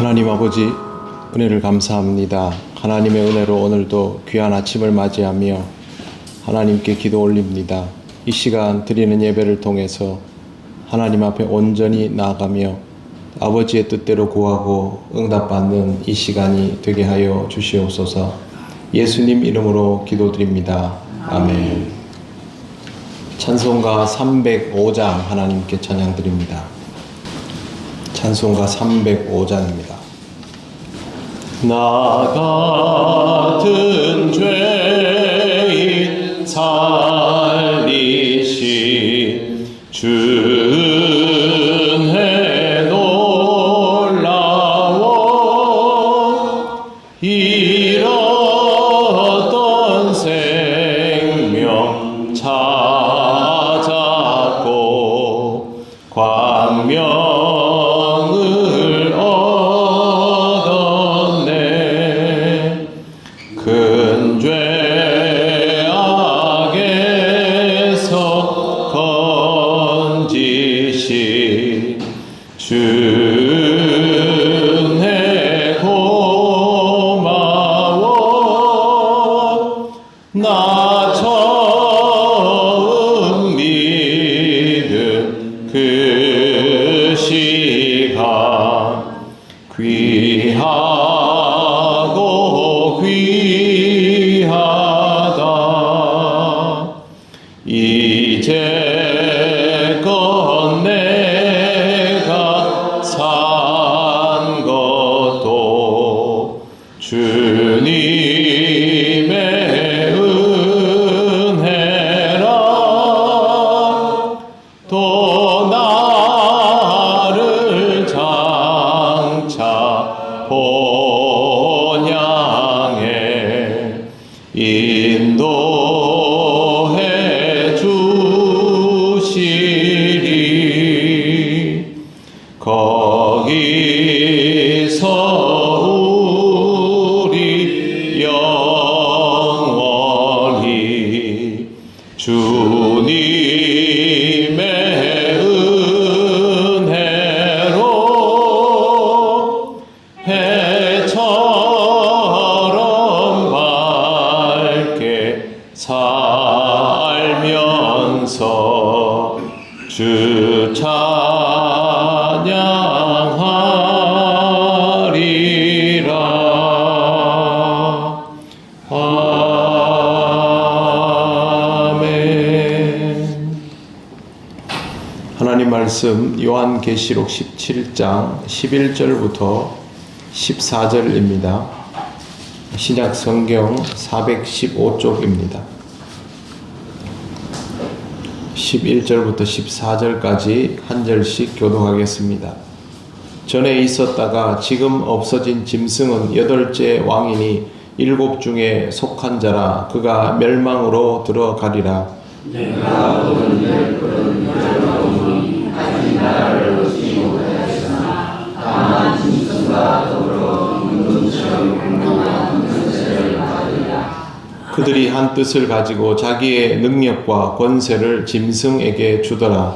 하나님 아버지, 은혜를 감사합니다. 하나님의 은혜로 오늘도 귀한 아침을 맞이하며 하나님께 기도 올립니다. 이 시간 드리는 예배를 통해서 하나님 앞에 온전히 나아가며 아버지의 뜻대로 구하고 응답받는 이 시간이 되게 하여 주시옵소서. 예수님 이름으로 기도드립니다. 아멘. 찬송가 305장 하나님께 찬양드립니다. 찬송가 305장입니다. 나 같은 죄인 살리신 주은혜 놀라워 잃었던 생명 찾았고 광명을 얻었네. 큰 죄악에서 건지신 주은혜 고마워. 나 처음 믿은 그 시간 귀하고 귀하다. 이제껏 내가 산 것도 주님의 은혜라. 또 나를 장차 본향에 인도해 주시리. 거기서 우리 영원히 주님의 은혜로 해처럼 밝게 살면서 주 찬양하리라. 아멘. 하나님 말씀 요한계시록 17장 11절부터 14절입니다. 신약 성경 415쪽입니다. 11절부터 14절까지 한 절씩 교독하겠습니다. 전에 있었다가 지금 없어진 짐승은 8째 왕이니 7 중에 속한 자라. 그가 멸망으로 들어가리라. 내가 본 멸꾼은 멸망이니 아직 나라를 얻지 못하였으나 다만 짐승과 더불어 임금처럼 공명한 권세를 받으리라. 그들이 한 뜻을 가지고 자기의 능력과 권세를 짐승에게 주더라.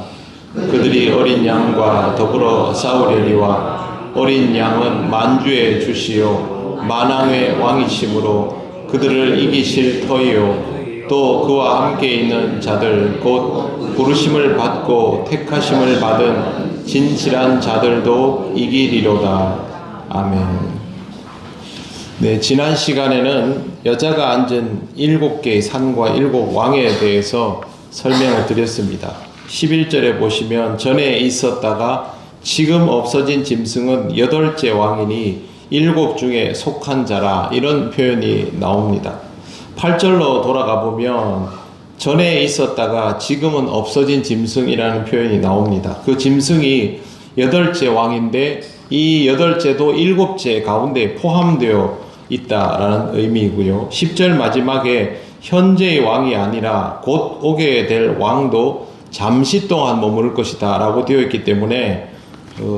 그들이 어린 양과 더불어 싸우려니와 어린 양은 만주의 주시요 만왕의 왕이시므로 그들을 이기실 터이요 또 그와 함께 있는 자들 곧 부르심을 받고 택하심을 받은 진실한 자들도 이기리로다. 아멘. 네, 지난 시간에는 여자가 앉은 7개의 산과 7 왕에 대해서 설명을 드렸습니다. 11절에 보시면 전에 있었다가 지금 없어진 짐승은 8째 왕이니 7 중에 속한 자라, 이런 표현이 나옵니다. 8절로 돌아가 보면 전에 있었다가 지금은 없어진 짐승이라는 표현이 나옵니다. 그 짐승이 8째 왕인데 이 8째도 7째 가운데 포함되어 있다라는 의미이고요. 10절 마지막에 현재의 왕이 아니라 곧 오게 될 왕도 잠시 동안 머무를 것이다 라고 되어 있기 때문에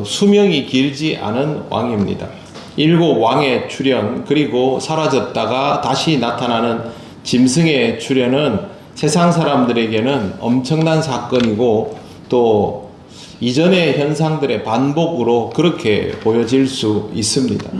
수명이 길지 않은 왕입니다. 7 왕의 출현, 그리고 사라졌다가 다시 나타나는 짐승의 출현은 세상 사람들에게는 엄청난 사건이고 또 이전의 현상들의 반복으로 그렇게 보여질 수 있습니다.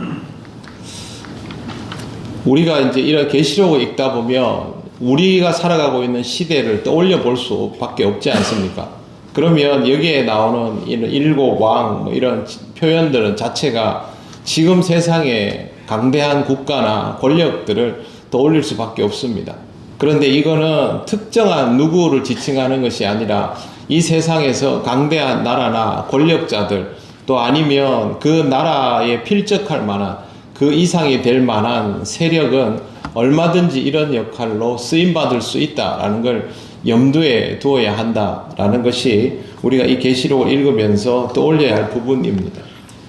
우리가 이제 이런 계시록을 읽다 보면 우리가 살아가고 있는 시대를 떠올려 볼 수밖에 없지 않습니까? 그러면 여기에 나오는 이런 일곱 왕 뭐 이런 표현들은 자체가 지금 세상에 강대한 국가나 권력들을 떠올릴 수밖에 없습니다. 그런데 이거는 특정한 누구를 지칭하는 것이 아니라 이 세상에서 강대한 나라나 권력자들 또 아니면 그 나라에 필적할 만한 그 이상이 될 만한 세력은 얼마든지 이런 역할로 쓰임받을 수 있다라는 걸 염두에 두어야 한다라는 것이 우리가 이 계시록을 읽으면서 떠올려야 할 부분입니다.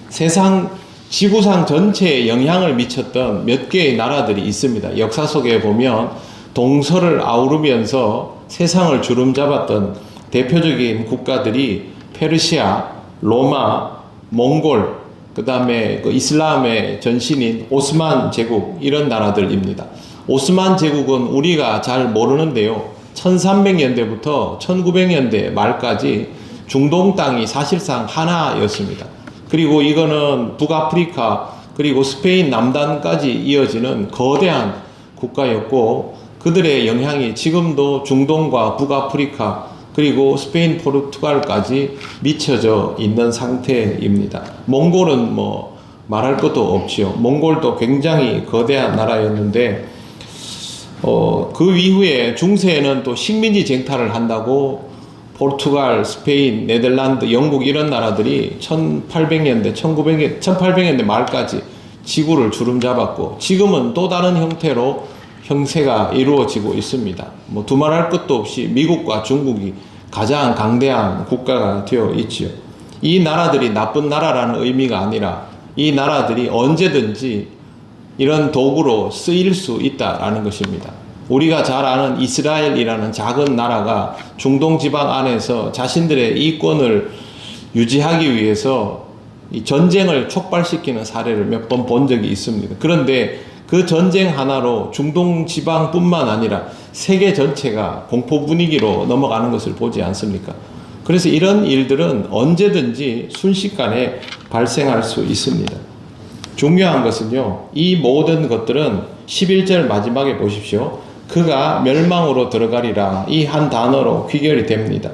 세상 지구상 전체에 영향을 미쳤던 몇 개의 나라들이 있습니다. 역사 속에 보면 동서를 아우르면서 세상을 주름잡았던 대표적인 국가들이 페르시아, 로마, 몽골, 그 다음에 그 이슬람의 전신인 오스만 제국 이런 나라들입니다. 오스만 제국은 우리가 잘 모르는데요. 1300년대부터 1900년대 말까지 중동 땅이 사실상 하나였습니다. 그리고 이거는 북아프리카 그리고 스페인 남단까지 이어지는 거대한 국가였고 그들의 영향이 지금도 중동과 북아프리카 그리고 스페인, 포르투갈까지 미쳐져 있는 상태입니다. 몽골은 뭐 말할 것도 없지요. 몽골도 굉장히 거대한 나라였는데 그 이후에 중세에는 또 식민지 쟁탈을 한다고 포르투갈, 스페인, 네덜란드, 영국 이런 나라들이 1800년대 말까지 지구를 주름잡았고 지금은 또 다른 형태로 형세가 이루어지고 있습니다. 뭐 두말할 것도 없이 미국과 중국이 가장 강대한 국가가 되어 있지요. 이 나라들이 나쁜 나라라는 의미가 아니라 이 나라들이 언제든지 이런 도구로 쓰일 수 있다라는 것입니다. 우리가 잘 아는 이스라엘이라는 작은 나라가 중동 지방 안에서 자신들의 이권을 유지하기 위해서 이 전쟁을 촉발시키는 사례를 몇 번 본 적이 있습니다. 그런데 그 전쟁 하나로 중동 지방뿐만 아니라 세계 전체가 공포 분위기로 넘어가는 것을 보지 않습니까? 그래서 이런 일들은 언제든지 순식간에 발생할 수 있습니다. 중요한 것은요, 이 모든 것들은 11절 마지막에 보십시오. 그가 멸망으로 들어가리라. 이 한 단어로 귀결이 됩니다.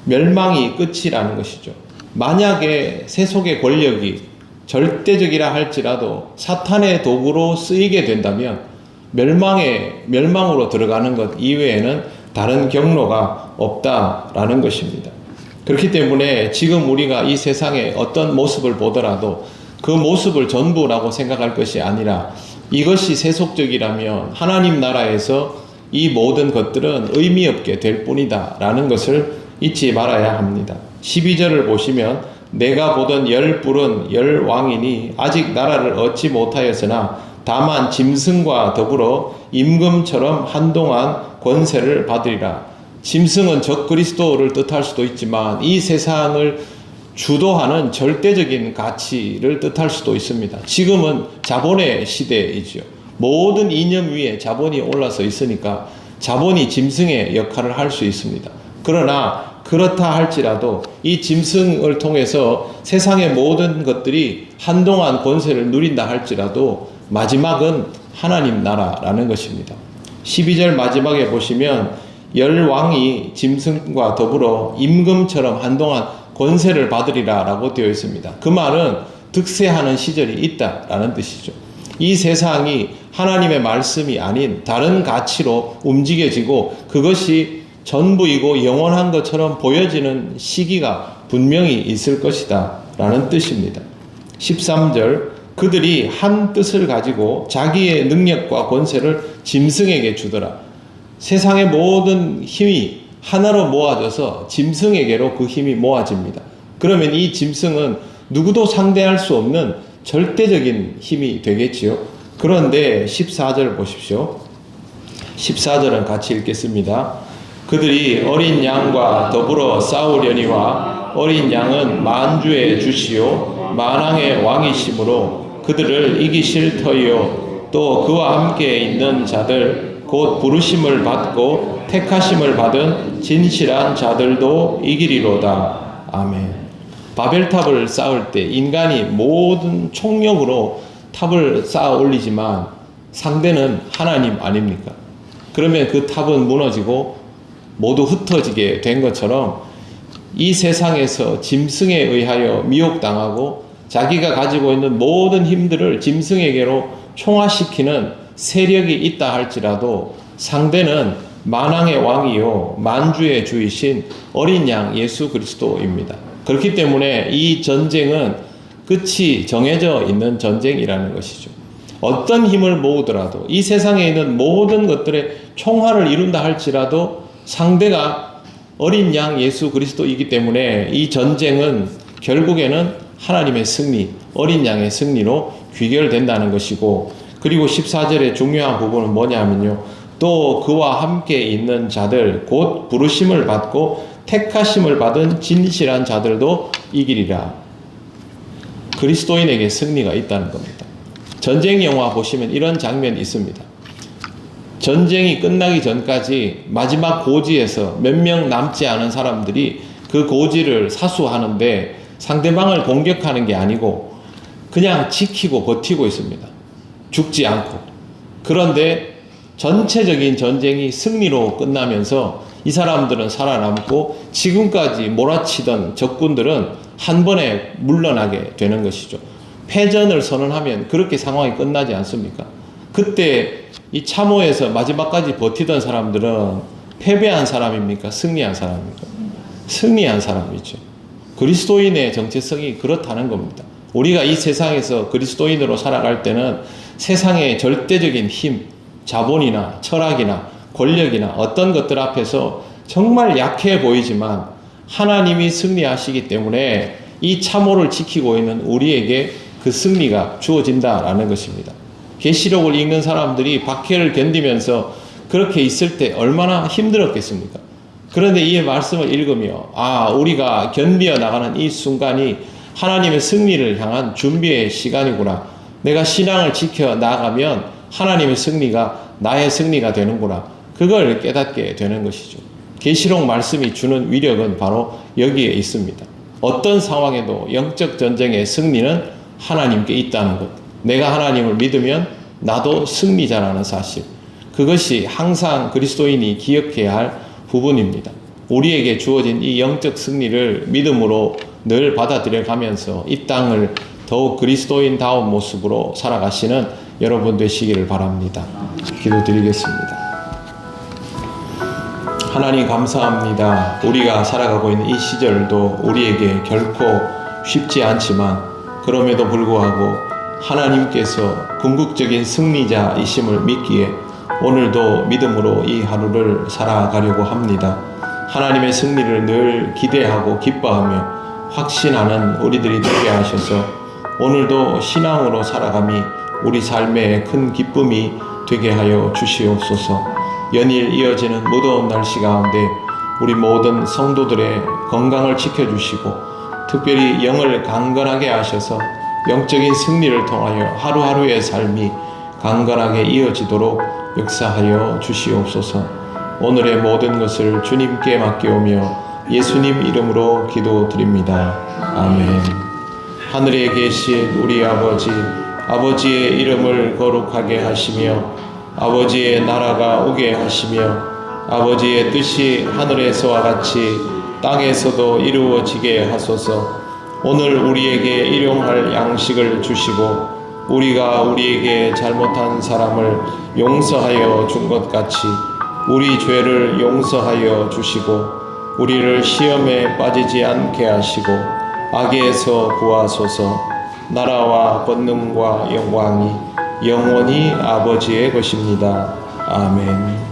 멸망이 끝이라는 것이죠. 만약에 세속의 권력이 절대적이라 할지라도 사탄의 도구로 쓰이게 된다면 멸망으로 들어가는 것 이외에는 다른 경로가 없다라는 것입니다. 그렇기 때문에 지금 우리가 이 세상의 어떤 모습을 보더라도 그 모습을 전부라고 생각할 것이 아니라 이것이 세속적이라면 하나님 나라에서 이 모든 것들은 의미 없게 될 뿐이다 라는 것을 잊지 말아야 합니다. 12절을 보시면 내가 보던 열 뿔은 열 왕이니 아직 나라를 얻지 못하였으나 다만 짐승과 더불어 임금처럼 한동안 권세를 받으리라. 짐승은 적그리스도를 뜻할 수도 있지만 이 세상을 주도하는 절대적인 가치를 뜻할 수도 있습니다. 지금은 자본의 시대이죠. 모든 이념 위에 자본이 올라서 있으니까 자본이 짐승의 역할을 할 수 있습니다. 그러나 그렇다 할지라도 이 짐승을 통해서 세상의 모든 것들이 한동안 권세를 누린다 할지라도 마지막은 하나님 나라라는 것입니다. 12절 마지막에 보시면 열 왕이 짐승과 더불어 임금처럼 한동안 권세를 받으리라 라고 되어 있습니다. 그 말은 득세하는 시절이 있다라는 뜻이죠. 이 세상이 하나님의 말씀이 아닌 다른 가치로 움직여지고 그것이 전부이고 영원한 것처럼 보여지는 시기가 분명히 있을 것이다 라는 뜻입니다. 13절 그들이 한 뜻을 가지고 자기의 능력과 권세를 짐승에게 주더라. 세상의 모든 힘이 하나로 모아져서 짐승에게로 그 힘이 모아집니다. 그러면 이 짐승은 누구도 상대할 수 없는 절대적인 힘이 되겠지요. 그런데 14절 보십시오. 14절은 같이 읽겠습니다. 그들이 어린 양과 더불어 싸우려니와 어린 양은 만주의 주시요 만왕의 왕이시므로 그들을 이기실 터이요 또 그와 함께 있는 자들 곧 부르심을 받고 택하심을 받은 진실한 자들도 이기리로다. 아멘. 바벨탑을 쌓을 때 인간이 모든 총력으로 탑을 쌓아 올리지만 상대는 하나님 아닙니까? 그러면 그 탑은 무너지고 모두 흩어지게 된 것처럼 이 세상에서 짐승에 의하여 미혹당하고 자기가 가지고 있는 모든 힘들을 짐승에게로 총화시키는 세력이 있다 할지라도 상대는 만왕의 왕이요 만주의 주이신 어린 양 예수 그리스도입니다. 그렇기 때문에 이 전쟁은 끝이 정해져 있는 전쟁이라는 것이죠. 어떤 힘을 모으더라도 이 세상에 있는 모든 것들의 총화를 이룬다 할지라도 상대가 어린 양 예수 그리스도이기 때문에 이 전쟁은 결국에는 하나님의 승리, 어린 양의 승리로 귀결된다는 것이고, 그리고 14절의 중요한 부분은 뭐냐면요, 또 그와 함께 있는 자들 곧 부르심을 받고 택하심을 받은 진실한 자들도 이기리라. 그리스도인에게 승리가 있다는 겁니다. 전쟁 영화 보시면 이런 장면이 있습니다. 전쟁이 끝나기 전까지 마지막 고지에서 몇 명 남지 않은 사람들이 그 고지를 사수하는데 상대방을 공격하는 게 아니고 그냥 지키고 버티고 있습니다. 죽지 않고. 그런데 전체적인 전쟁이 승리로 끝나면서 이 사람들은 살아남고 지금까지 몰아치던 적군들은 한 번에 물러나게 되는 것이죠. 패전을 선언하면 그렇게 상황이 끝나지 않습니까? 그때 이 참호에서 마지막까지 버티던 사람들은 패배한 사람입니까? 승리한 사람입니까? 승리한 사람이죠. 그리스도인의 정체성이 그렇다는 겁니다. 우리가 이 세상에서 그리스도인으로 살아갈 때는 세상의 절대적인 힘, 자본이나 철학이나 권력이나 어떤 것들 앞에서 정말 약해 보이지만 하나님이 승리하시기 때문에 이 참호를 지키고 있는 우리에게 그 승리가 주어진다라는 것입니다. 계시록을 읽는 사람들이 박해를 견디면서 그렇게 있을 때 얼마나 힘들었겠습니까? 그런데 이 말씀을 읽으며 우리가 견디어 나가는 이 순간이 하나님의 승리를 향한 준비의 시간이구나. 내가 신앙을 지켜 나가면 하나님의 승리가 나의 승리가 되는구나. 그걸 깨닫게 되는 것이죠. 계시록 말씀이 주는 위력은 바로 여기에 있습니다. 어떤 상황에도 영적 전쟁의 승리는 하나님께 있다는 것. 내가 하나님을 믿으면 나도 승리자라는 사실. 그것이 항상 그리스도인이 기억해야 할 부분입니다. 우리에게 주어진 이 영적 승리를 믿음으로 늘 받아들여 가면서 이 땅을 더욱 그리스도인다운 모습으로 살아가시는 여러분 되시기를 바랍니다. 기도드리겠습니다. 하나님 감사합니다. 우리가 살아가고 있는 이 시절도 우리에게 결코 쉽지 않지만 그럼에도 불구하고 하나님께서 궁극적인 승리자이심을 믿기에 오늘도 믿음으로 이 하루를 살아가려고 합니다. 하나님의 승리를 늘 기대하고 기뻐하며 확신하는 우리들이 되게 하셔서 오늘도 신앙으로 살아감이 우리 삶의 큰 기쁨이 되게 하여 주시옵소서. 연일 이어지는 무더운 날씨 가운데 우리 모든 성도들의 건강을 지켜주시고 특별히 영을 강건하게 하셔서 영적인 승리를 통하여 하루하루의 삶이 강건하게 이어지도록 역사하여 주시옵소서. 오늘의 모든 것을 주님께 맡겨오며 예수님 이름으로 기도드립니다. 아멘. 하늘에 계신 우리 아버지, 아버지의 이름을 거룩하게 하시며 아버지의 나라가 오게 하시며 아버지의 뜻이 하늘에서와 같이 땅에서도 이루어지게 하소서. 오늘 우리에게 일용할 양식을 주시고 우리가 우리에게 잘못한 사람을 용서하여 준 것 같이 우리 죄를 용서하여 주시고 우리를 시험에 빠지지 않게 하시고 악에서 구하소서. 나라와 권능과 영광이 영원히 아버지의 것입니다. 아멘.